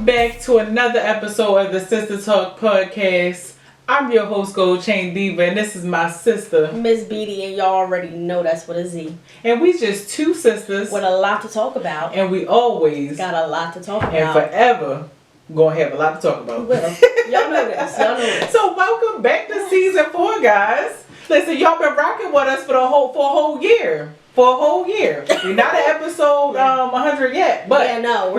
welcome back to another episode of the Sistah Talk Podcast. I'm your host, Gold Chain Diva, and this is my sister, Miss Beatty, and y'all already know that's what a Z. And we just two sisters with a lot to talk about. And we always got a lot to talk about. And forever gonna have a lot to talk about. Y'all know this. So welcome back to season 4, guys. Listen, y'all been rocking with us for a whole year. For a whole year. We're not at episode 100 yet, but we're making our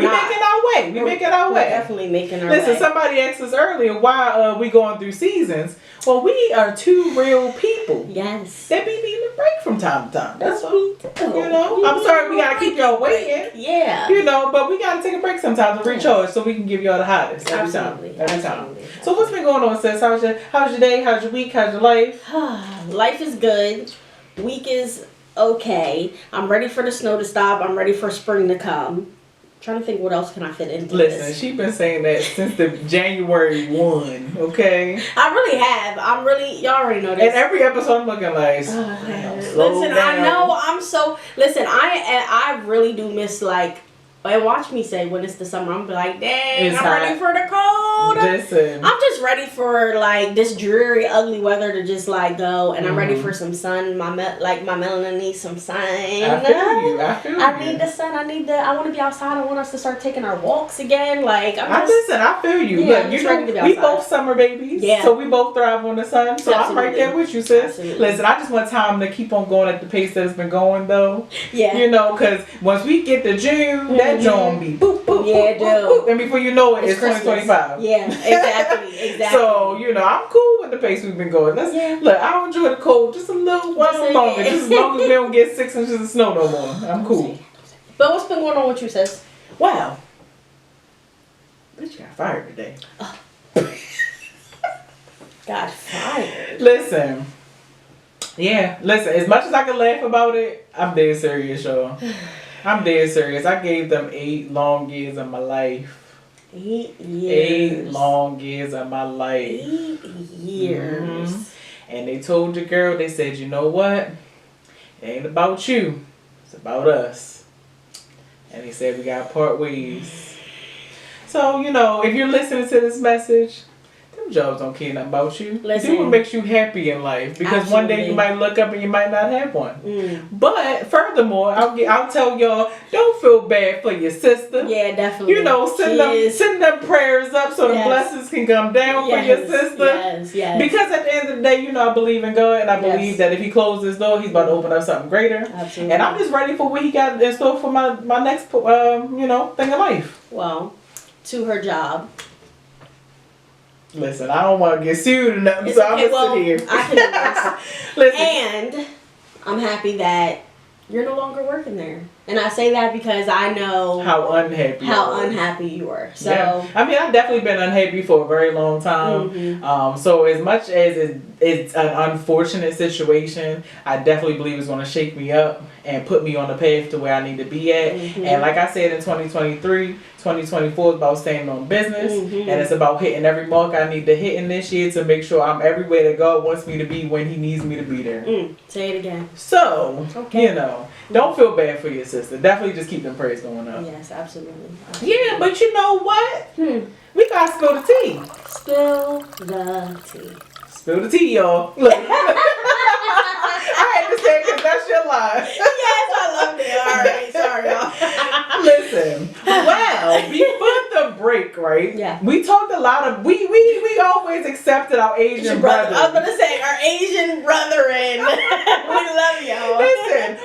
way. We're making our way. Definitely making our way. Listen, somebody asked us earlier why we going through seasons. Well, we are two real people. Yes. That be needing a break from time to time. That's what we do. You know? I'm sorry we gotta keep y'all waiting. Yeah. You know, but we gotta take a break sometimes to recharge so we can give y'all the hottest every Absolutely. time. So what's been going on, sis? How's your day? How's your week? How's your life? Life is good. Week is okay. I'm ready for the snow to stop. I'm ready for spring to come. Trying to think what else can I fit into this. She been saying that since the January 1, okay? I really have. Y'all already know this. And every episode I'm looking like, listen, I know I really do miss and watch me say when it's the summer, I'm be like, dang, I'm ready for the cold. Listen. I'm just ready for this dreary, ugly weather to just go, and I'm ready for some sun. My melanin needs some sun. I feel you. I need the sun. I want to be outside. I want us to start taking our walks again. I feel you. Yeah, look, we both summer babies. Yeah. So we both thrive on the sun. So Absolutely. I'm right there with you, sis. Absolutely. Listen, I just want time to keep on going at the pace that it's been going, though. Yeah. You know, because once we get to June, that June be boop, boop, yeah, boop, boop, boop. And before you know it, it's Christmas. 2025. Yeah, exactly. So, I'm cool with the pace we've been going. Look, I'll enjoy the cold just a little while longer. Just as long as we don't get 6 inches of snow no more. I'm cool. But what's been going on with you, sis? Wow. Bitch got fired today. Got fired. Listen. Yeah, listen. As much as I can laugh about it, I'm dead serious, y'all. I'm dead serious. I gave them 8 long years of my life. 8 years. 8 long years of my life. 8 years. Mm-hmm. And they told your girl, they said, you know what? It ain't about you. It's about us. And they said we gotta part ways. So, if you're listening to this message, them jobs don't care nothing about you. Listen. Do what makes you happy in life. Because Absolutely. one day you might look up and you might not have one. Mm. But furthermore, I'll tell y'all, don't feel bad for your sister. Yeah, definitely. Send them prayers up so the blessings can come down for your sister. Yes. Because at the end of the day, I believe in God, and I believe that if He closes this door, He's about to open up something greater. Absolutely. And I'm just ready for what He got in store for my next thing of life. Well, to her job. Listen, I don't want to get sued or nothing, so I'm gonna sit here. I can do this. Listen. And I'm happy that you're no longer working there. And I say that because I know how unhappy you were. So yeah. I mean, I've definitely been unhappy for a very long time. Mm-hmm. So as much as it's an unfortunate situation, I definitely believe it's going to shake me up and put me on the path to where I need to be at. Mm-hmm. And like I said, in 2023, 2024 is about staying on business. Mm-hmm. And it's about hitting every mark I need to hit in this year to make sure I'm everywhere that God wants me to be when He needs me to be there. Say it again. So, don't feel bad for your sister. Definitely just keep them prayers going up. Yes, absolutely. Yeah, but you know what? We gotta spill the tea. Spill the tea. Spill the tea, y'all. Look. I had to say it because that's your line. Yes, I love it. All right, sorry, y'all. Listen, before the break, right? Yeah. We talked a lot of, we always accepted our Asian brethren. I was going to say, our Asian brethren. We love y'all. Listen,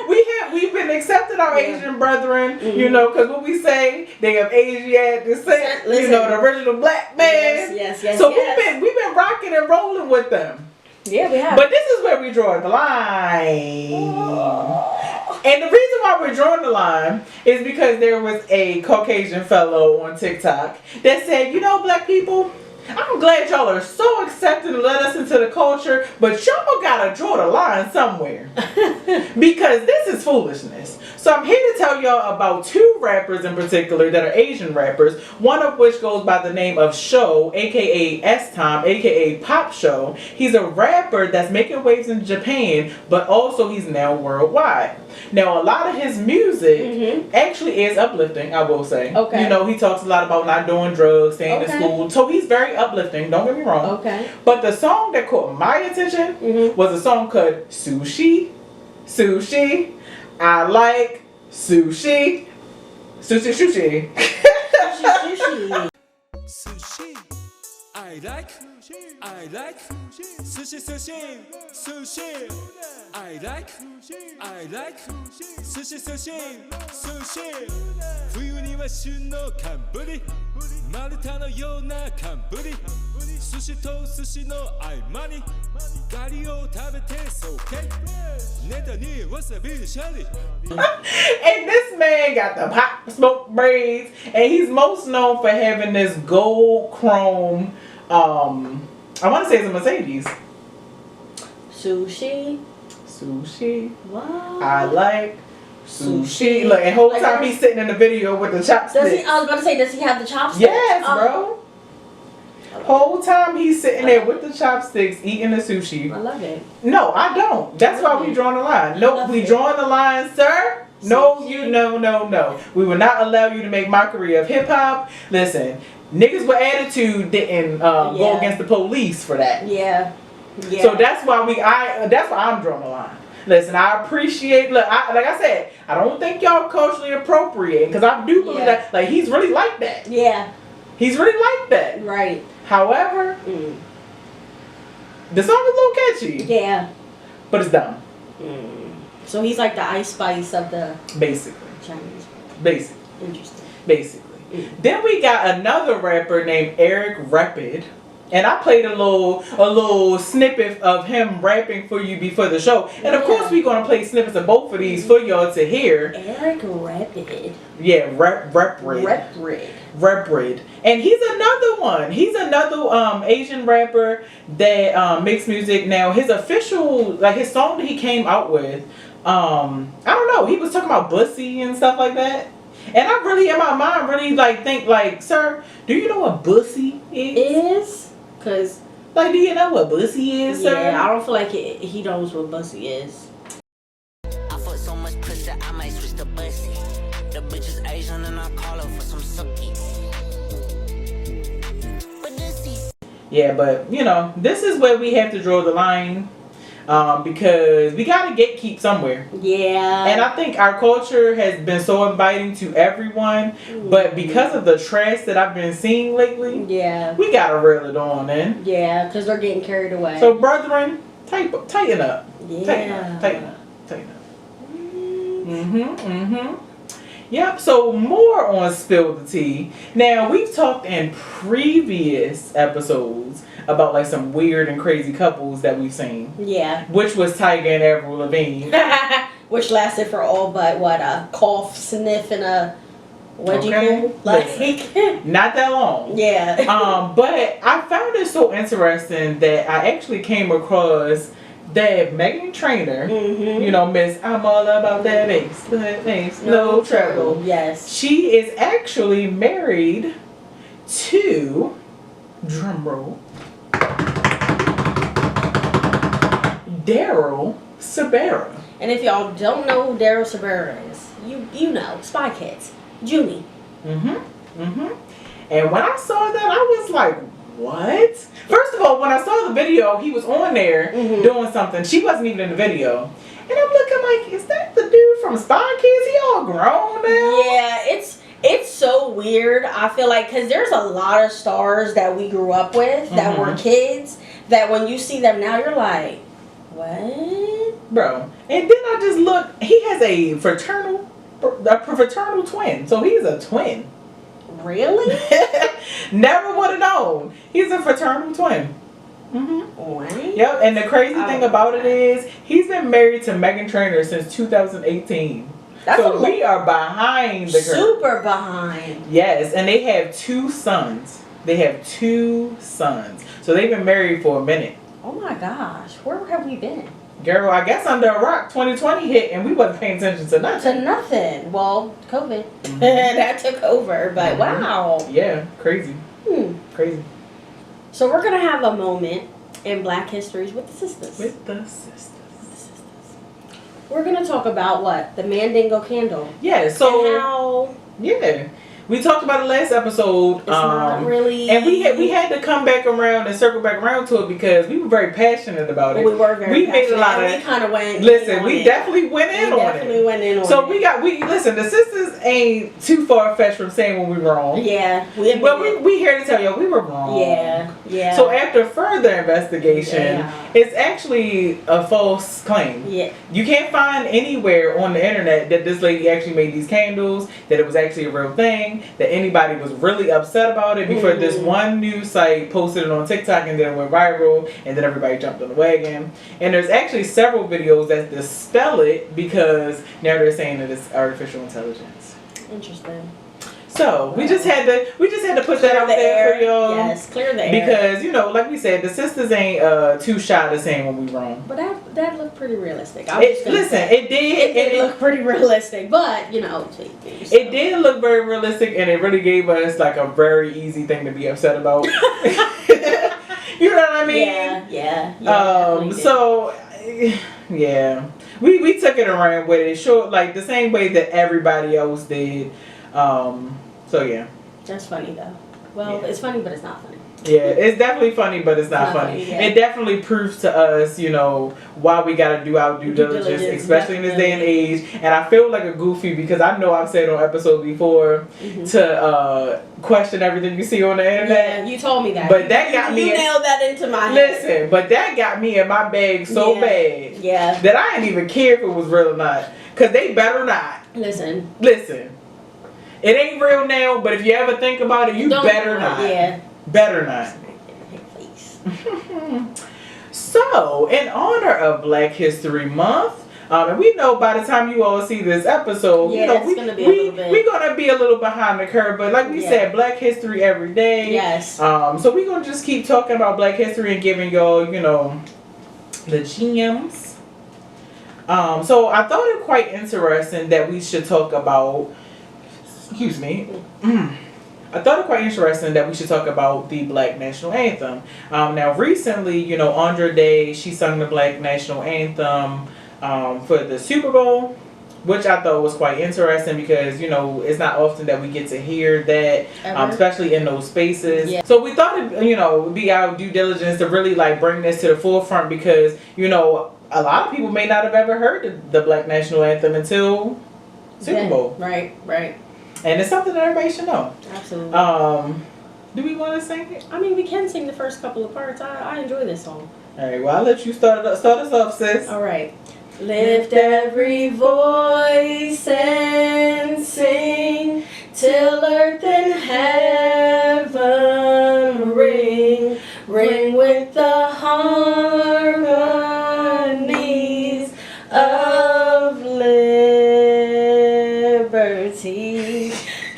we've been accepting our Asian brethren, because when we say they have Asiatic descent, the original black man. Yes. So we've been rocking and rolling with them. Yeah, we have. But this is where we draw the line. Oh. And the reason why we're drawing the line is because there was a Caucasian fellow on TikTok that said, black people, I'm glad y'all are so accepting to let us into the culture, but y'all gotta draw the line somewhere. Because this is foolishness. So I'm here to tell y'all about two rappers in particular that are Asian rappers, one of which goes by the name of Sho, aka S-Time, aka Pop Sho. He's a rapper that's making waves in Japan, but also he's now worldwide. Now, a lot of his music actually is uplifting, I will say. Okay. You know, he talks a lot about not doing drugs, staying in school. So he's very uplifting, don't get me wrong. Okay. But the song that caught my attention was a song called Sushi. Sushi. I like sushi. Sushi. Sushi. Sushi. I like sushi. I like sushi. Sushi. Sushi. I like sushi. Sushi. Sushi. 冬には旬の寒ぶり。丸太のような寒ぶり。寿司と寿司の合間にガリを食べてそうけ。ネタにわさびシャリ。 And this man got the pop smoke braids, and he's most known for having this gold chrome. I want to say it's a Mercedes. Sushi. What? I like sushi. Look, and whole time he's sitting in the video with the chopsticks. I was about to say, does he have the chopsticks? Yes, bro. Whole time he's sitting there with the chopsticks eating the sushi. I love it. No, I don't. That's why we drawing the line. No, we drawing the line, sir. No, no. We will not allow you to make mockery of hip hop. Listen, niggas with attitude didn't go against the police for that. Yeah. So that's why that's why I'm drawing the line. Listen, I appreciate. Look, like I said, I don't think y'all culturally appropriate because I do believe that. Like he's really like that. Yeah. He's really like that. Right. However, the song is a little catchy. Yeah. But it's dumb. So he's like the Ice Spice of the basically Chinese. Basically. Interesting. Basically. Then we got another rapper named Eric Rapid. And I played a little snippet of him rapping for you before the show. And of course we're gonna play snippets of both of these for y'all to hear. Eric Rapid. Yeah, Rapid. And he's another one. He's another Asian rapper that makes music. Now his official, like his song that he came out with, I don't know, he was talking about bussy and stuff like that. And I really, in my mind, really like think like, sir, do you know what bussy is? Cause like, do you know what bussy is, sir? Yeah, I don't feel like he knows what bussy is. I fuck so much pussy, I might switch to bussy. The bitch is Asian and I call her for some sucky. Yeah, but you know, this is where we have to draw the line. Because we gotta gatekeep somewhere. Yeah. And I think our culture has been so inviting to everyone, but because of the trash that I've been seeing lately, we gotta reel it on in. Yeah, because they're getting carried away. So, brethren, tighten up. Yeah. Tighten up. Yep, so more on Spill the Tea. Now, we've talked in previous episodes about like some weird and crazy couples that we've seen. Yeah. Which was Tyga and Avril Lavigne. Which lasted for all but what, a cough, sniff, and a wedgie like not that long. Yeah. But I found it so interesting that I actually came across that Meghan Trainor, you know, Miss I'm all about that bass, no trouble. Yes. She is actually married to, drumroll, Daryl Sabara. And if y'all don't know who Daryl Sabara is, you know, Spy Kids, Junie. And when I saw that, I was like, what? First of all, when I saw the video, he was on there doing something. She wasn't even in the video. And I'm looking like, is that the dude from Spy Kids? He all grown now? Yeah, it's so weird. I feel like, because there's a lot of stars that we grew up with that were kids, that when you see them now, you're like, what? Bro. And then I just look, he has a fraternal twin. So he's a twin. Really? Never would have known. He's a fraternal twin. What? Yep, and the crazy thing about it is he's been married to Meghan Trainor since 2018. So we are behind the curve. Super behind. Yes, and they have 2 sons. So they've been married for a minute. Oh my gosh, where have we been? Girl, I guess Under a Rock 2020 hit and we wasn't paying attention to nothing. To nothing. Well, COVID. That took over, but wow. Yeah, crazy. Crazy. So we're going to have a moment in Black Histories with the Sisters. With the sisters. We're going to talk about what? The Mandingo candle. Yeah, so. And how Yeah. We talked about it last episode. it's not really. And we had to come back around and circle back around to it because we were very passionate about it. We were very we passionate. made a lot of. We kind of went. Listen, we definitely went in on it. went in on it. So we listen. The sisters ain't too far fetched from saying when we were wrong. Yeah, But we here to tell y'all we were wrong. Yeah. So after further investigation, it's actually a false claim. Yeah. You can't find anywhere on the internet that this lady actually made these candles, that it was actually a real thing, that anybody was really upset about it before this one news site posted it on TikTok and then it went viral and then everybody jumped on the wagon. And there's actually several videos that dispel it because now they're saying that it's artificial intelligence. Interesting. So we just had to put that out there for y'all. Yes, clear the air. Because, like we said, the sisters ain't too shy to saying when we wrong. But that looked pretty realistic. It did look pretty realistic, but it did look very realistic, and it really gave us like a very easy thing to be upset about. You know what I mean? Yeah. So yeah, we took it around with it, short like the same way that everybody else did. So yeah. That's funny though. Well, it's funny, but it's not funny. Yeah, it's definitely funny, but it's not funny. Yeah. It definitely proves to us, why we gotta do our due diligence, especially in this day and age. And I feel like a goofy because I know I've said on episodes before to question everything you see on the internet. Yeah, you told me that. But that got me. You nailed that into my head. Listen, but that got me in my bag so bad that I didn't even care if it was real or not. Cause they better not. Listen. It ain't real now, but if you ever think about it, you better not. Yeah. Better not. So, in honor of Black History Month, and we know by the time you all see this episode, we're gonna be a little behind the curve. But like we said, Black History every day. Yes. So we're gonna just keep talking about Black History and giving y'all, the gems. So I thought it quite interesting that we should talk about. Excuse me. I thought it quite interesting that we should talk about the Black National Anthem. Now, recently, Andra Day, she sung the Black National Anthem for the Super Bowl, which I thought was quite interesting because, it's not often that we get to hear that, especially in those spaces. Yeah. So we thought it, would be our due diligence to really bring this to the forefront because, a lot of people may not have ever heard the Black National Anthem until Super Bowl. Right. And it's something that everybody should know. Absolutely. Do we want to sing it? I mean, we can sing the first couple of parts. I enjoy this song. All right. Well, I'll let you start us off, sis. All right. Lift every voice and sing till earth and heaven ring with the harmonies of liberty.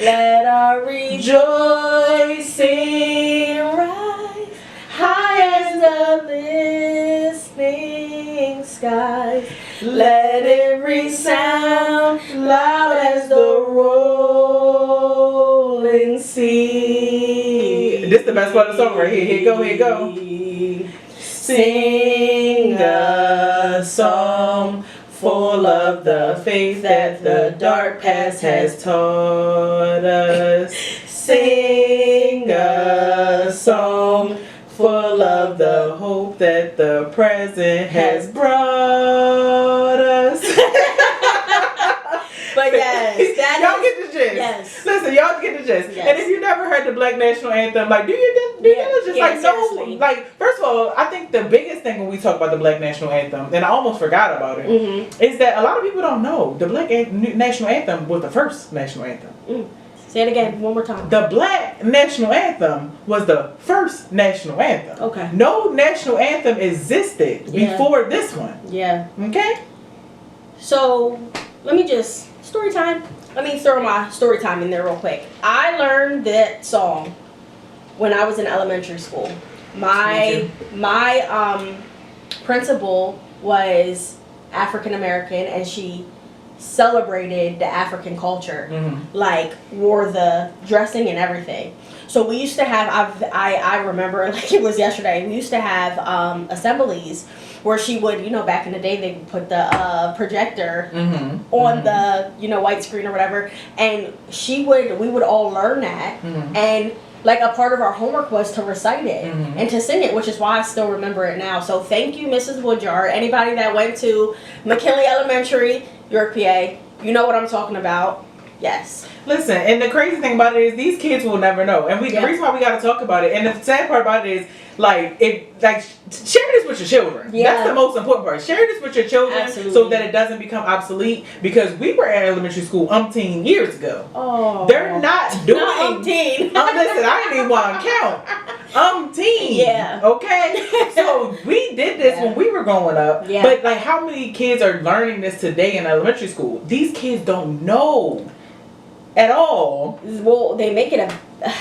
Let our rejoicing rise high as the listening skies. Let it resound loud as the rolling sea. This is the best part of the song right here. Here you go. Sing a song full of the faith that the dark past has taught us. Sing a song full of the hope that the present has brought us. But yes, y'all get the gist. Yes. Listen, y'all get the gist. Yes. And if you never heard the Black National Anthem, do you diligence? seriously. First of all, I think the biggest thing when we talk about the Black National Anthem, and I almost forgot about it, is that a lot of people don't know the Black National Anthem was the first national anthem. Say it again, one more time. The Black National Anthem was the first national anthem. Okay. No national anthem existed before this one. Yeah. Okay? So, let me just, story time. Let me throw my story time in there real quick. I learned that song when I was in elementary school. My principal was African American, and she celebrated the African culture, like wore the dressing and everything. So we used to have, I remember like it was yesterday, we used to have assemblies where she would, you know, back in the day they would put the projector on the, you know, white screen or whatever, and we would all learn that, and like a part of our homework was to recite it and to sing it, which is why I still remember it now. So thank you, Mrs. Woodyard. Anybody that went to McKinley Elementary, York, PA, you know what I'm talking about. Yes. Listen, and the crazy thing about it is these kids will never know. And the reason why we got to talk about it, and the sad part about it is, like, share this with your children. Yeah. That's the most important part. Share this with your children. Absolutely. So that it doesn't become obsolete. Because we were at elementary school umpteen years ago. Oh. They're not doing... Not umpteen. Listen, I didn't even want to count. Umpteen. Yeah. Okay? So we did this when we were growing up. Yeah. But, like, how many kids are learning this today in elementary school? These kids don't know at all. Well, they make it a...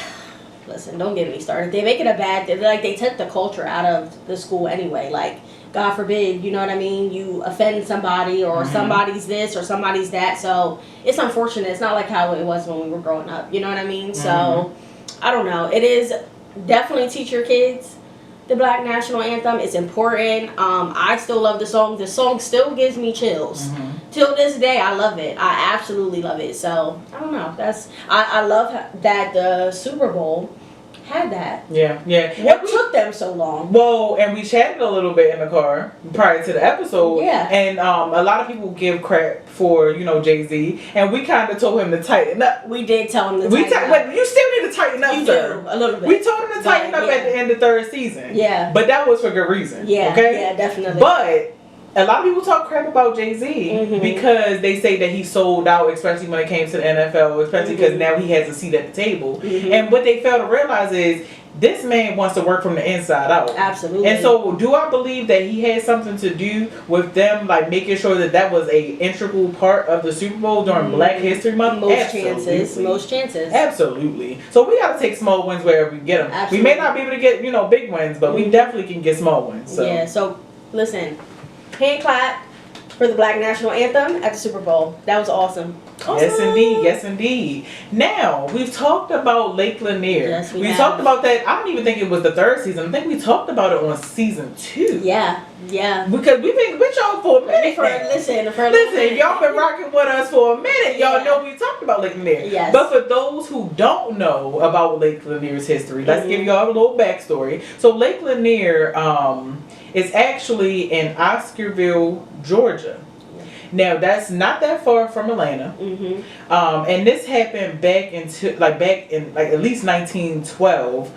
Listen, don't get me started. They make it a bad thing. Like, they took the culture out of the school anyway. Like, God forbid, you know what I mean? You offend somebody, or somebody's this or somebody's that. So, it's unfortunate. It's not like how it was when we were growing up. You know what I mean? So, I don't know. It is definitely teach your kids the Black National Anthem. It's important. I still love the song. The song still gives me chills. Till this day, I love it. I absolutely love it. So, I don't know. I love that the Super Bowl had that. Yeah. What took them so long? Well, and we chatted a little bit in the car prior to the episode. Yeah. And a lot of people give crap for, you know, Jay-Z. And we kind of told him to tighten up. We did tell him to tighten up. But you still need to tighten up, You sir. do, a little bit. We told him to tighten up yeah. at the end of third season. Yeah. But that was for good reason. Yeah, Okay? yeah, definitely. But a lot of people talk crap about Jay-Z because they say that he sold out, especially when it came to the NFL, especially because now he has a seat at the table. And what they fail to realize is this man wants to work from the inside out. Absolutely. And so, do I believe that he had something to do with them, like making sure that that was a integral part of the Super Bowl during Black History Month? Most chances. Absolutely. So we got to take small wins wherever we get them. Absolutely. We may not be able to get, you know, big wins, but we definitely can get small wins. So. Yeah. So listen, hand clap for the Black National Anthem at the Super Bowl. That was awesome. Yes, indeed. Yes, indeed. Now, we've talked about Lake Lanier. Yes, we we have. talked about that. I don't even think it was the third season. I think we talked about it on season 2. Yeah. Because we've been with y'all for a minute. Listen, If y'all been rocking with us for a minute, y'all know we talked about Lake Lanier. Yes. But for those who don't know about Lake Lanier's history, let's give y'all a little backstory. So Lake Lanier is actually in Oscarville, Georgia. Now that's not that far from Atlanta, and this happened back in at least 1912.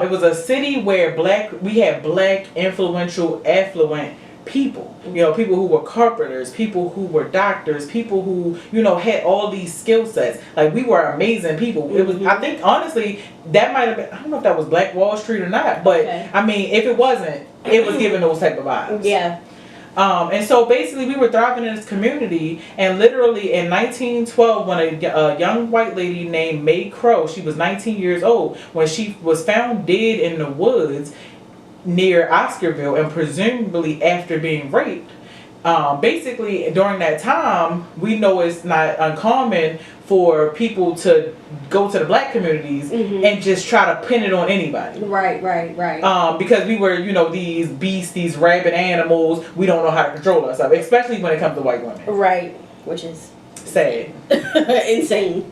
It was a city where we had black, influential, affluent people. You know, people who were carpenters, people who were doctors, people who, you know, had all these skill sets. Like, we were amazing people. It was, I think, honestly, that might have been, I don't know if that was Black Wall Street or not, but I mean, if it wasn't, it was giving those type of vibes. Yeah. And so basically we were thriving in this community, and literally in 1912 when a young white lady named Mae Crow, she was 19 years old, when she was found dead in the woods near Oscarville, and presumably after being raped. Basically during that time, we know it's not uncommon for people to go to the black communities and just try to pin it on anybody. Right. Because we were, you know, these beasts, these rabid animals, we don't know how to control ourselves, especially when it comes to white women. Right. Which is sad. Insane.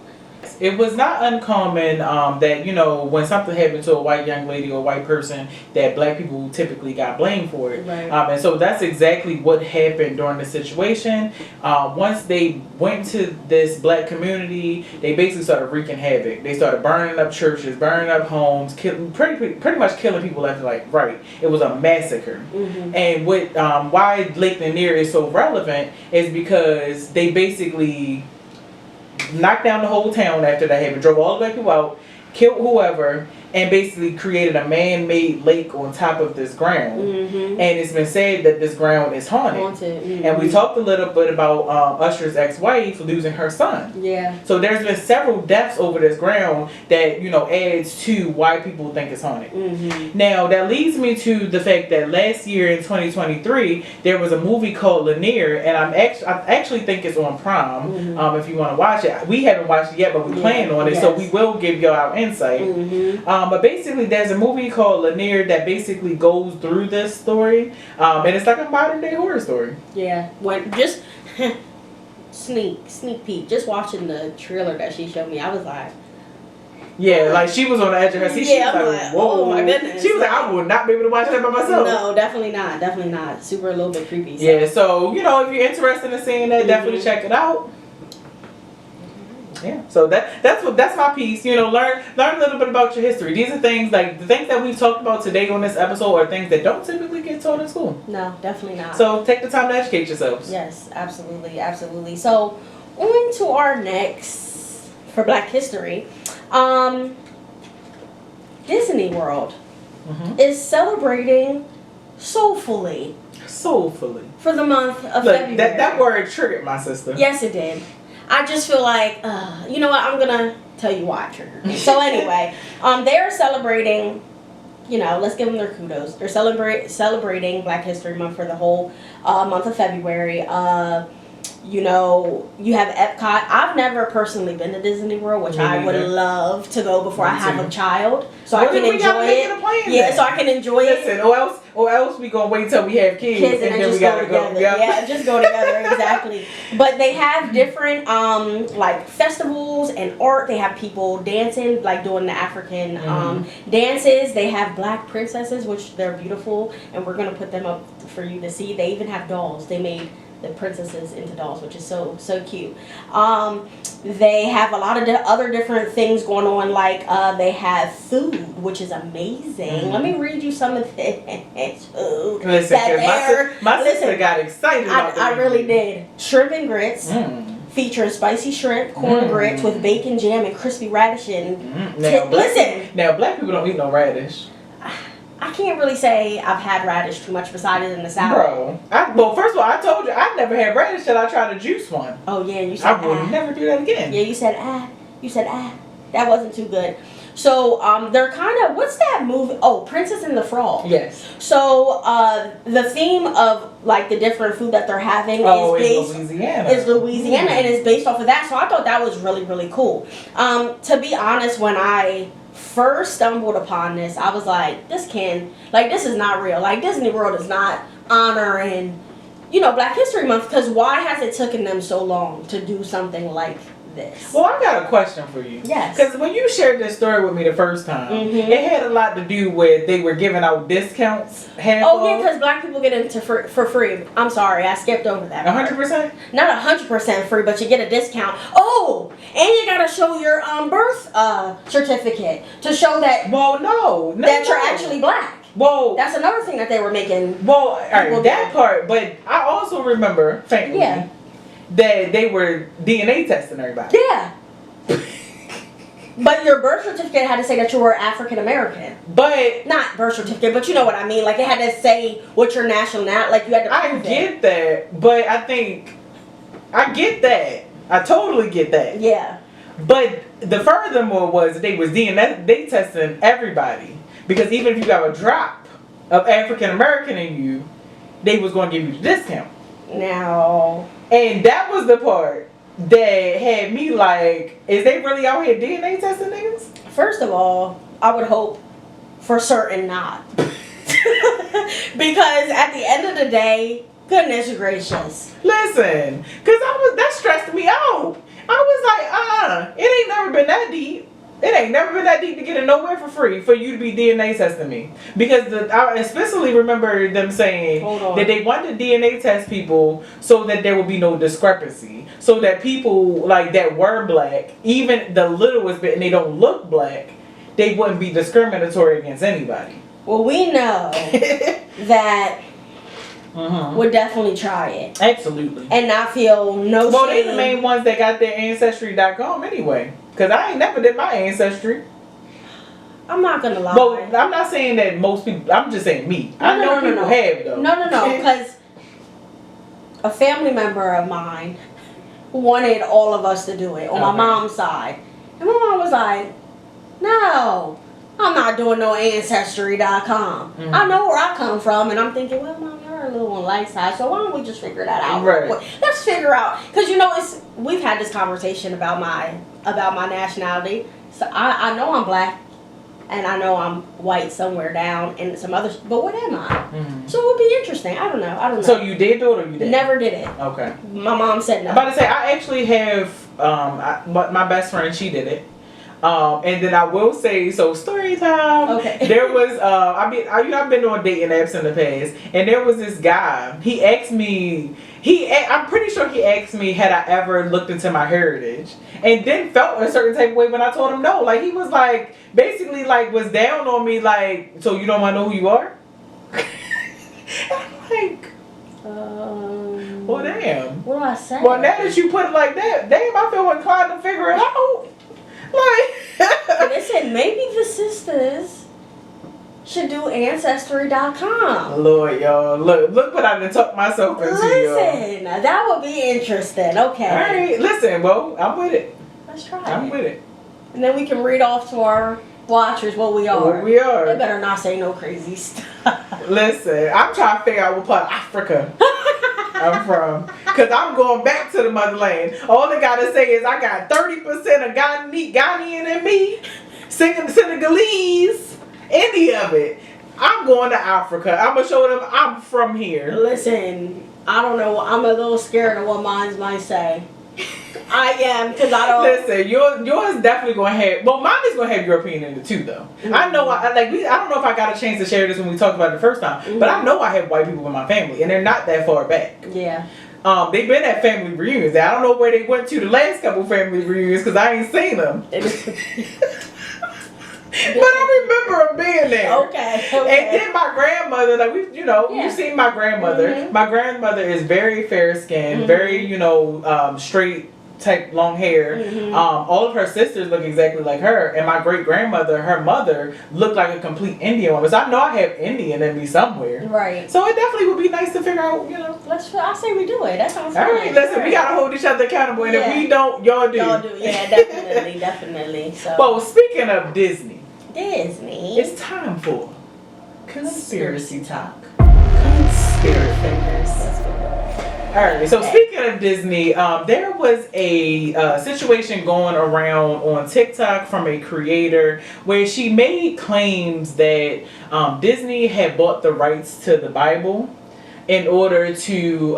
It was not uncommon that, you know, when something happened to a white young lady or a white person, that black people typically got blamed for it. Right. And so that's exactly what happened during the situation. Once they went to this black community, they basically started wreaking havoc. They started burning up churches, burning up homes, pretty much killing people left and right. It was a massacre. And what why Lake Lanier is so relevant is because they basically knocked down the whole town after that happened, drove all the black people out, killed whoever, and basically created a man-made lake on top of this ground. Mm-hmm. And it's been said that this ground is haunted. Mm-hmm. And we talked a little bit about Usher's ex-wife losing her son. Yeah. So there's been several deaths over this ground that, you know, adds to why people think it's haunted. Mm-hmm. Now, that leads me to the fact that last year in 2023, there was a movie called Lanier, and I actually think it's on Prime. Mm-hmm. If you want to watch it. We haven't watched it yet, but we plan on it, so we will give you our insight. Mm-hmm. But basically, there's a movie called Lanier that basically goes through this story, and it's like a modern day horror story. Yeah. When just sneak peek. Just watching the trailer that she showed me, I was like, Yeah, like she was on the edge of her seat. Yeah, She was I'm like, like, whoa. oh my goodness. She was like, I would not be able to watch that by myself. no, definitely not. Super a little bit creepy. So. Yeah, so you know, if you're interested in seeing that, definitely check it out. Yeah, so that's my piece. You know, learn a little bit about your history. These are things like the things that we've talked about today on this episode are things that don't typically get taught in school. No, definitely not. So take the time to educate yourselves. Yes, absolutely. So on to our next for Black History. Disney World is celebrating soulfully for the month of February. That word triggered my sister. Yes, it did. I just feel like, you know what, I'm going to tell you why it triggered me. So anyway, they're celebrating, you know, let's give them their kudos. They're celebrating Black History Month for the whole month of February. You know, you have Epcot. I've never personally been to Disney World, which I would love to go before I have a child, so I can enjoy it. Yeah, so I can enjoy it. Listen, or else we gonna wait till we have kids and then we gotta go. Yeah, just go together, exactly. But they have different like festivals and art. They have people dancing, like doing the African dances. They have Black princesses, which they're beautiful, and we're gonna put them up for you to see. They even have dolls. They made the princesses into dolls, which is so cute. They have a lot of other different things going on, like they have food, which is amazing. Let me read you some of this food. Listen, my sister got excited about I really did. Shrimp and grits. Featuring spicy shrimp, corn grits with bacon, jam, and crispy radish. And now Black people don't eat no radish. I can't really say I've had radish too much besides it in the salad. Bro, well, first of all, I told you I never had radish till I tried to juice one. Oh yeah, you said I will never do that again. Yeah, you said that wasn't too good. So they're kind of, what's that movie? Oh, Princess and the Frog. Yes. So the theme of like the different food that they're having is Louisiana. And it's based off of that. So I thought that was really, really cool. To be honest, when I first stumbled upon this, I was like, this is not real. Like, Disney World is not honoring, you know, Black History Month, because why has it taken them so long to do something like this? Well, I got a question for you. Yes. Because when you shared this story with me the first time, it had a lot to do with they were giving out discounts. Because Black people get into for free. I'm sorry, I skipped over that. 100%? Not 100% free, but you get a discount. Oh, and you gotta show your birth certificate to show that. Well, that you're actually Black. Well, that's another thing that they were making. Well, all right, that part. But I also remember faintly that they were DNA testing everybody. Yeah. But your birth certificate had to say that you were African American. But not birth certificate, but you know what I mean. Like, it had to say what your nationality. Like, you had to prove I get that, but I think I get that. I totally get that. Yeah. But the furthermore was they was DNA testing everybody, because even if you got a drop of African American in you, they was going to give you the discount. Now. And that was the part that had me like, is they really out here DNA testing niggas? First of all, I would hope for certain not. Because at the end of the day, goodness gracious. Listen, because that stressed me out. I was like, it ain't never been that deep. It ain't never been that deep to get in nowhere for free for you to be DNA testing me. Because I especially remember them saying that they wanted to DNA test people so that there would be no discrepancy. So that people like that were Black, even the littlest bit, and they don't look Black, they wouldn't be discriminatory against anybody. Well, we know that would definitely try it. Absolutely. And not feel no shame. Well, they the main ones that got their Ancestry.com anyway. Because I ain't never did my Ancestry. I'm not gonna lie. Well, I'm not saying that most people. I'm just saying me. I know people have though. No, because a family member of mine wanted all of us to do it on my mom's side, and my mom was like, "No, I'm not doing no Ancestry.com. Mm-hmm. I know where I come from," and I'm thinking, "Well, Mom, you're a little on the light side, so why don't we just figure that out? Right. Let's figure out, because you know, we've had this conversation about my nationality. So I know I'm black, and I know I'm white somewhere down, and some others. But what am I? Mm-hmm. So it would be interesting. I don't know. So you did do it or you didn't? Never did it. Okay. My mom said no. I'm about to say I actually have. My best friend, she did it. And then I will say, so story time. Okay. There was, I've been on dating apps in the past, and there was this guy. He asked me, I'm pretty sure he asked me, had I ever looked into my heritage, and then felt a certain type of way when I told him no. Like he was like, basically like was down on me, like, so you don't want to know who you are? And I'm like, well, damn. What do I say? Well, now that you put it like that, damn, I feel inclined to figure it out. Like, they said maybe the sisters should do Ancestry.com. Lord, y'all, look what I done tucked myself into, y'all. Listen, that would be interesting. Okay. All right, listen, well, I'm with it. Let's try I'm it. with it. And then we can read off to our watchers what we are. What we are. They better not say no crazy stuff. Listen, I'm trying to figure out what part of Africa I'm from. Because I'm going back to the motherland. All I got to say is I got 30% of Ghanaian in me, singing Senegalese, any of it. I'm going to Africa. I'm going to show them I'm from here. Listen, I don't know. I'm a little scared of what mine might say. I am, because I don't. Listen, yours definitely going to have. Well, mine is going to have European in it too, though. Mm-hmm. I know. I don't know if I got a chance to share this when we talked about it the first time, but I know I have white people in my family, and they're not that far back. Yeah. They've been at family reunions. I don't know where they went to the last couple family reunions because I ain't seen them. But I remember them being there. Okay. And then my grandmother, like you've seen my grandmother. Mm-hmm. My grandmother is very fair skinned, very straight type long hair. Mm-hmm. All of her sisters look exactly like her, and my great grandmother, her mother, looked like a complete Indian woman. So I know I have Indian in me somewhere. Right. So it definitely would be nice to figure out, I say we do it. That sounds All fun. right, listen, we gotta hold each other accountable, and if we don't, y'all do. Y'all do. Yeah, definitely, definitely. So. Well, speaking of Disney, Disney. it's time for conspiracy talk. Conspiracy fingers. Alright, so speaking of Disney, there was a situation going around on TikTok from a creator where she made claims that Disney had bought the rights to the Bible in order to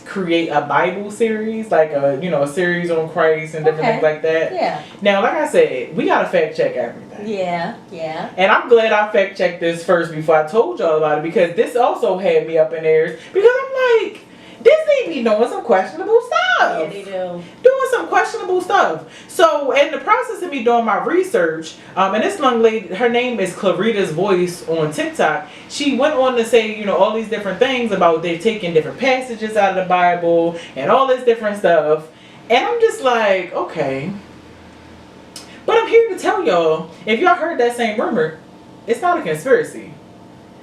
create a Bible series, like a series on Christ and different things like that. Yeah. Now, like I said, we gotta fact check everything. Yeah, yeah. And I'm glad I fact checked this first before I told y'all about it, because this also had me up in airs, because I'm like, Disney be doing some questionable stuff. Yeah, they do. Doing some questionable stuff. So, in the process of me doing my research, and this young lady, her name is Clarita's Voice on TikTok, she went on to say, all these different things about they've taken different passages out of the Bible and all this different stuff. And I'm just like, okay. But I'm here to tell y'all, if y'all heard that same rumor, it's not a conspiracy.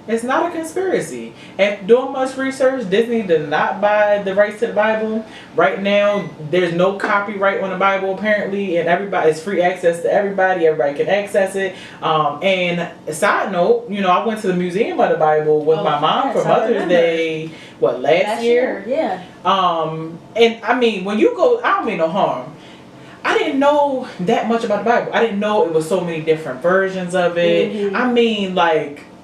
It's not a conspiracy. After doing much research, Disney did not buy the rights to the Bible. Right now, there's no copyright on the Bible apparently, and it's free access to everybody. Everybody can access it. And a side note, I went to the Museum of the Bible with my mom for Mother's Day. Last year? Yeah. And I mean, when you go, I don't mean no harm. I didn't know that much about the Bible. I didn't know it was so many different versions of it. Mm-hmm. I mean,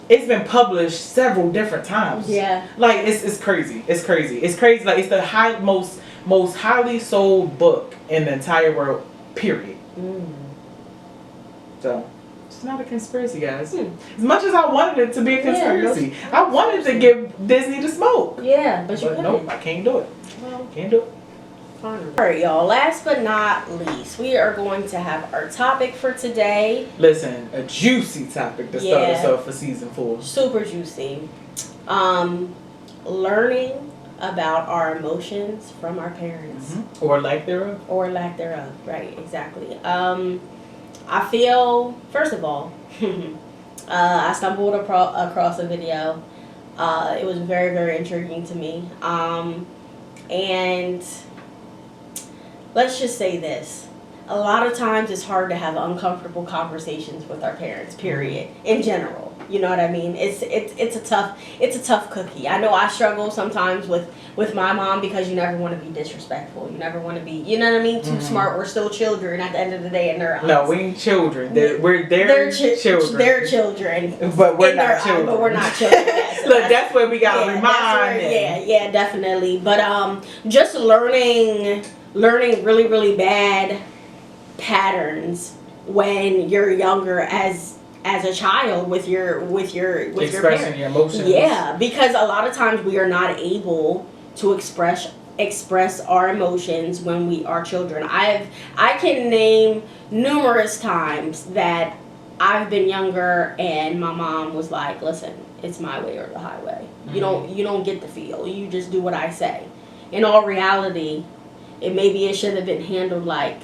it's been published several different times. Yeah. It's crazy. It's crazy. It's crazy. Like, it's the most highly sold book in the entire world, period. So, it's not a conspiracy, guys. As much as I wanted it to be a conspiracy. I wanted to give Disney the smoke. Yeah, but you couldn't. Nope, I can't do it. Well, Can't do it. Alright, y'all. Last but not least, we are going to have our topic for today. Listen, a juicy topic to start us off for season 4. Super juicy. Learning about our emotions from our parents. Or lack thereof. Or lack thereof. Right, exactly. I feel, first of all, I stumbled across a video. It was very, very intriguing to me. And let's just say this. A lot of times it's hard to have uncomfortable conversations with our parents, period, in general. You know what I mean? It's a tough cookie. I know I struggle sometimes with my mom because you never want to be disrespectful. You never want to be, you know what I mean, too smart. We're still children at the end of the day in their eyes. No, we ain't children. We're their children. They're children. But we're not children. But we're not children. Yeah, so look, that's where we gotta remind them. Yeah, definitely. But just learning really, really bad patterns when you're younger as a child with your expressing your emotions. Yeah, because a lot of times we are not able to express our emotions when we are children. I can name numerous times that I've been younger and my mom was like, "Listen, it's my way or the highway. You don't get the feel. You just do what I say." In all reality, it should have been handled like,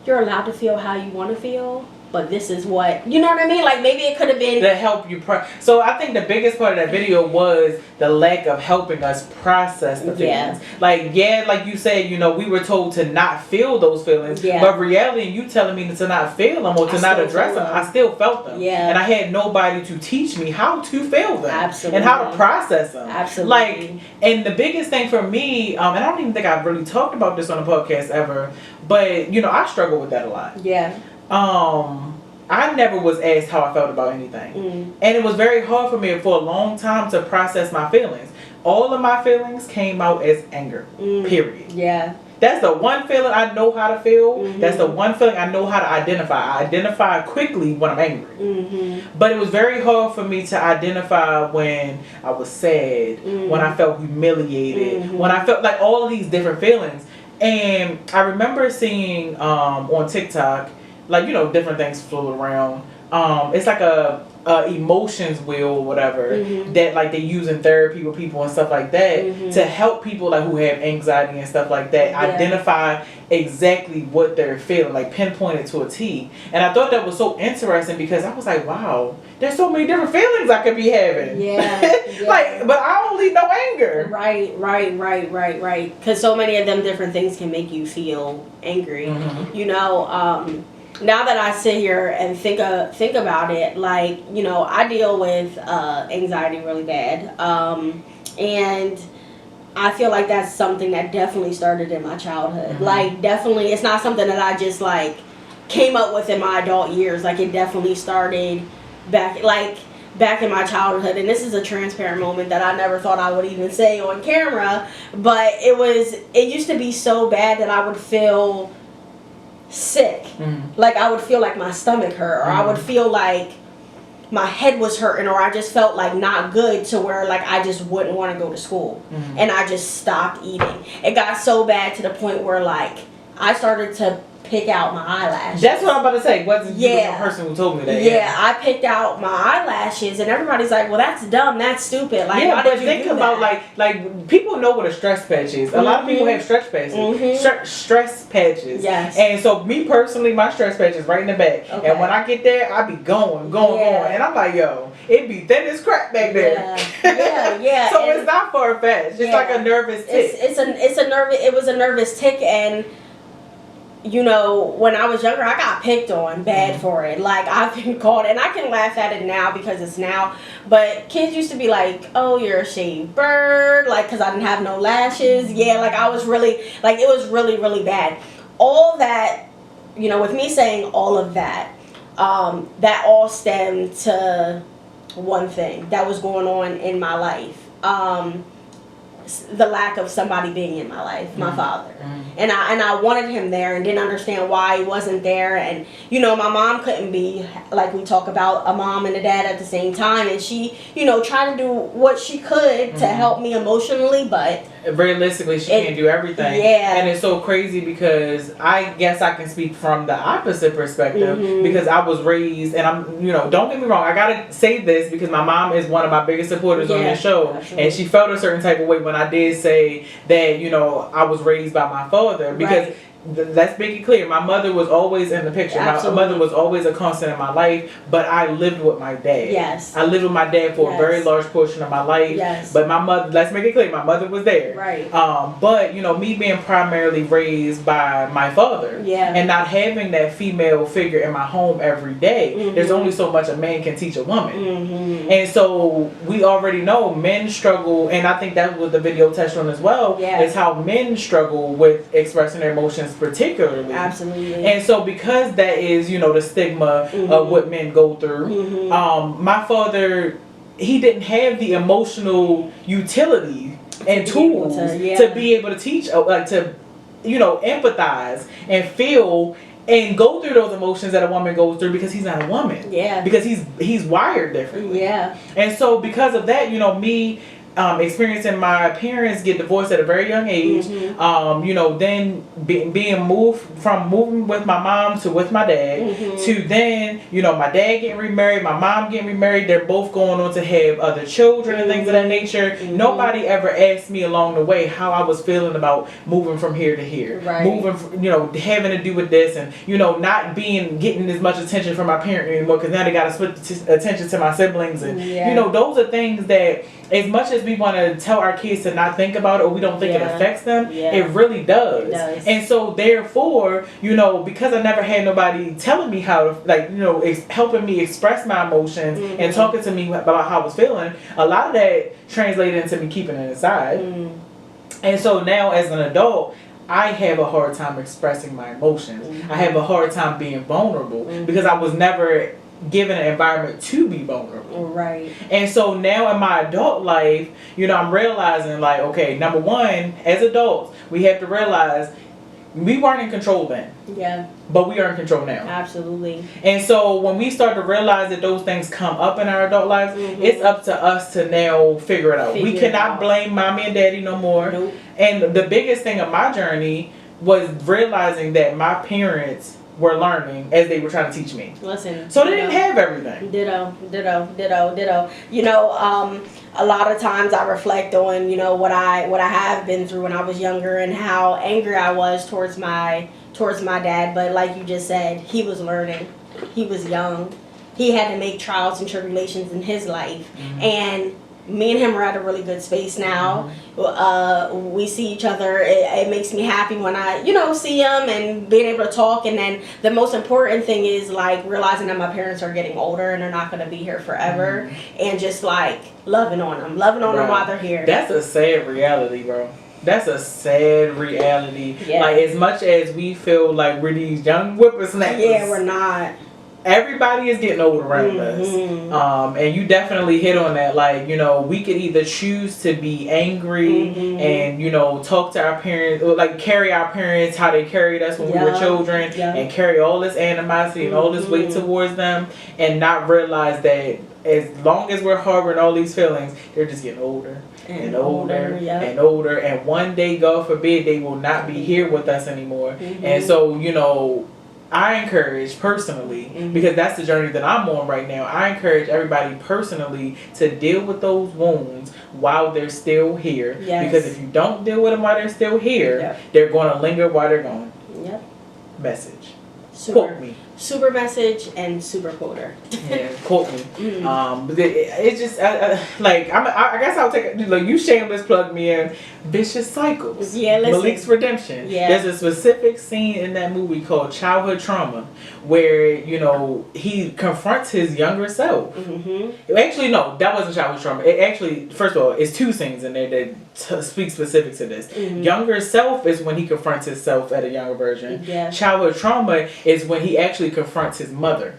you're allowed to feel how you want to feel, but this is what, you know what I mean? Like, maybe it could have been to help you. So I think the biggest part of that video was the lack of helping us process the feelings. Like you said, we were told to not feel those feelings, but reality, you telling me to not feel them or to not address them, I still felt them. Yeah. And I had nobody to teach me how to feel them. Absolutely. And how to process them. Absolutely. And the biggest thing for me, and I don't even think I've really talked about this on a podcast ever, but I struggle with that a lot. Yeah. I never was asked how I felt about anything. And it was very hard for me for a long time to process my feelings. All of my feelings came out as anger, period. Yeah. That's the one feeling I know how to feel. That's the one feeling I know how to identify. I identify quickly when I'm angry. But it was very hard for me to identify when I was sad, when I felt humiliated, when I felt like all of these different feelings. And I remember seeing on TikTok, different things float around. It's like a emotions wheel or whatever that they use in therapy with people and stuff like that to help people who have anxiety and stuff like that identify exactly what they're feeling, pinpoint it to a T. And I thought that was so interesting because I was like, wow, there's so many different feelings I could be having. But I only know anger. Right. Because so many of them different things can make you feel angry. Now that I sit here and think about it, I deal with anxiety really bad, and I feel like that's something that definitely started in my childhood. Definitely, it's not something that I just came up with in my adult years. It definitely started back in my childhood, and this is a transparent moment that I never thought I would even say on camera, but it used to be so bad that I would feel sick. I would feel like my stomach hurt, or I would feel like my head was hurting, or I just felt not good, to where I just wouldn't want to go to school. And I just stopped eating. It got so bad to the point where I started to pick out my eyelashes. That's what I'm about to say. Wasn't you the person who told me that? Yeah, I picked out my eyelashes, and everybody's like, "Well, that's dumb. That's stupid." Why did you think do about that? People know what a stress patch is. A lot of people have stress patches. Stress patches. Yes. And so me personally, my stress patch is right in the back. Okay. And when I get there, I be going, and I'm like, yo, it be thin as crap back there. Yeah. So it's not far fetched. It's like a nervous tick. It was a nervous tick, and when I was younger, I got picked on bad for it. I've been called, and I can laugh at it now because it's now, but kids used to be like, "Oh, you're a shaved bird," because I didn't have no lashes. I was really, it was really, really bad. All that, with me saying all of that, that all stemmed to one thing that was going on in my life. The lack of somebody being in my life, my father. And I wanted him there and didn't understand why he wasn't there. And my mom couldn't be, we talk about, a mom and a dad at the same time, and she tried to do what she could to help me emotionally, but realistically she can't do everything. And it's so crazy because I guess I can speak from the opposite perspective because I was raised, and I'm don't get me wrong, I gotta say this because my mom is one of my biggest supporters on this show. Absolutely. And she felt a certain type of way when I did say that I was raised by my father, because let's make it clear. My mother was always in the picture. Absolutely. My mother was always a constant in my life, but I lived with my dad. Yes. I lived with my dad for a very large portion of my life. Yes. But my mother, let's make it clear, my mother was there. Right. But, you know, me being primarily raised by my father. Yeah. And not having that female figure in my home every day, there's only so much a man can teach a woman. Mm-hmm. And so we already know men struggle, and I think that was the video touched on as well, is how men struggle with expressing their emotions particularly. Absolutely. And so because that is, you know, the stigma of what men go through, my father, he didn't have the emotional utility and tools to be able to teach, like to, you know, empathize and feel and go through those emotions that a woman goes through, because he's not a woman. Yeah. Because he's wired differently. Yeah. And so because of that, you know, me experiencing my parents get divorced at a very young age, you know, then being moved with my mom to with my dad, to then, you know, my dad getting remarried, my mom getting remarried, they're both going on to have other children and things of that nature. Nobody ever asked me along the way how I was feeling about moving from here to here, moving, you know, having to do with this, and, you know, not getting as much attention from my parent anymore, because now they got to split attention to my siblings, and you know, those are things that, as much as we want to tell our kids to not think about it, or we don't think it affects them, it really does. It does. And so therefore, you know, because I never had nobody telling me how to, like, you know, helping me express my emotions and talking to me about how I was feeling, a lot of that translated into me keeping it inside. And so now as an adult, I have a hard time expressing my emotions. I have a hard time being vulnerable because I was never given an environment to be vulnerable. Right. And so now in my adult life, you know, I'm realizing, like, okay, number one, as adults, we have to realize we weren't in control then. Yeah. But we are in control now. Absolutely. And so when we start to realize that those things come up in our adult lives, it's up to us to now figure it out. We cannot blame mommy and daddy no more. Nope. And the biggest thing of my journey was realizing that my parents were learning as they were trying to teach me. Listen. So they didn't have everything. Ditto. You know, a lot of times I reflect on, you know, what I have been through when I was younger and how angry I was towards my dad. But like you just said, he was learning. He was young. He had to make trials and tribulations in his life. And me and him are at a really good space now. We see each other. It makes me happy when I, you know, see him and being able to talk. And then the most important thing is, like, realizing that my parents are getting older and they're not going to be here forever. And just, like, loving on them while they're here. That's a sad reality, bro. That's a sad reality. Yeah. Like, as much as we feel like we're these young whippersnappers, Yeah, we're not. Everybody is getting old around us. And you definitely hit on that. Like, you know, we could either choose to be angry and, you know, talk to our parents, or like carry our parents how they carried us when we were children, and carry all this animosity and all this weight towards them, and not realize that as long as we're harboring all these feelings, they're just getting older and older and older. And one day, God forbid, they will not be here with us anymore. And so, you know, I encourage personally, because that's the journey that I'm on right now, I encourage everybody personally to deal with those wounds while they're still here. Because if you don't deal with them while they're still here, they're going to linger while they're gone. Message. Quote me. Super message and super quoter. Yeah, quote me. But it's just like I guess I'll take it. Like, you shameless plug me in. Vicious Cycles. Yeah, listen. Malik's Redemption. Yeah. There's a specific scene in that movie called Childhood Trauma, where, you know, he confronts his younger self. Actually, no, that wasn't Childhood Trauma. It actually, first of all, it's two scenes in there that speak specific to this. Younger self is when he confronts himself at a younger version. Childhood Trauma is when he actually confronts his mother.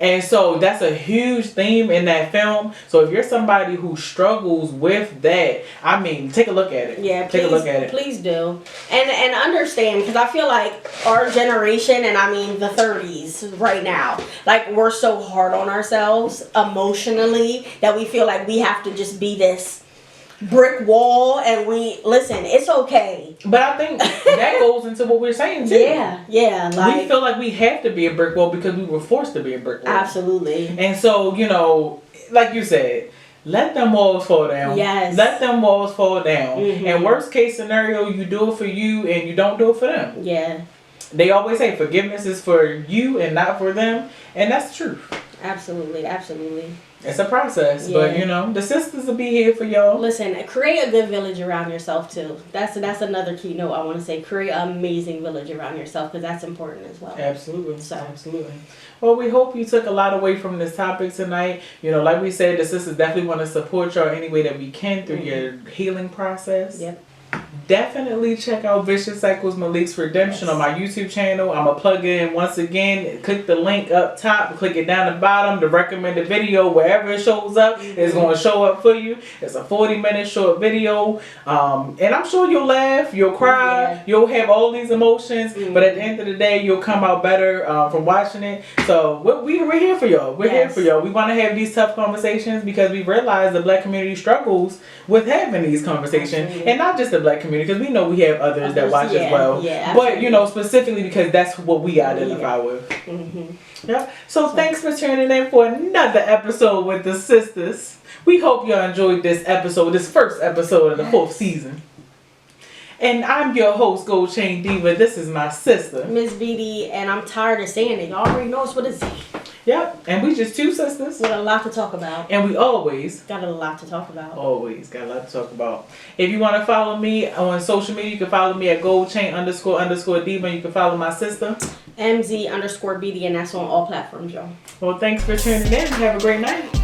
And so that's a huge theme in that film. So if you're somebody who struggles with that, I mean, take a look at it. Yeah, take a look at it. Please do. And understand, because I feel like our generation, and I mean the 30s right now, like, we're so hard on ourselves emotionally that we feel like we have to just be this brick wall, and it's okay. But I think that goes into what we're saying too. Like, we feel like we have to be a brick wall because we were forced to be a brick wall. Absolutely. And so, you know, like you said, let them walls fall down. Yes. Let them walls fall down. Mhm. And worst case scenario, you do it for you and you don't do it for them. Yeah. They always say forgiveness is for you and not for them. And that's the truth. Absolutely. Absolutely. It's a process. Yeah. But, you know, the sisters will be here for y'all. Listen, create a good village around yourself too. That's another key note I want to say. Create an amazing village around yourself because that's important as well. Absolutely. So. Absolutely. Well, we hope you took a lot away from this topic tonight. You know, like we said, the sisters definitely want to support y'all any way that we can through your healing process. Yep. Definitely check out Vicious Cycles Malik's Redemption on my YouTube channel. I'm going to plug in once again. Click the link up top. Click it down the bottom. The recommended video, wherever it shows up, is going to show up for you. It's a 40-minute short video. And I'm sure you'll laugh. You'll cry. Yeah. You'll have all these emotions. But at the end of the day, you'll come out better from watching it. So we're here for y'all. We're here for y'all. We want to have these tough conversations because we realize the black community struggles with having these conversations. Absolutely. And not just the black community, because we know we have others that watch as well. Yeah, but, you know, specifically because that's what we identify with. Mm-hmm. Yep. So thanks for tuning in for another episode with the sisters. We hope y'all enjoyed this episode, this first episode of the 4th season. And I'm your host, Gold Chain Diva. This is my sister, Miss BD, and I'm tired of saying it. Y'all already know what it's. Yep. And we just two sisters. With a lot to talk about. And we always got a lot to talk about. Always got a lot to talk about. If you want to follow me on social media, you can follow me at goldchain__diva. You can follow my sister, MZ_BD, and that's on all platforms, y'all. Well, thanks for tuning in. Have a great night.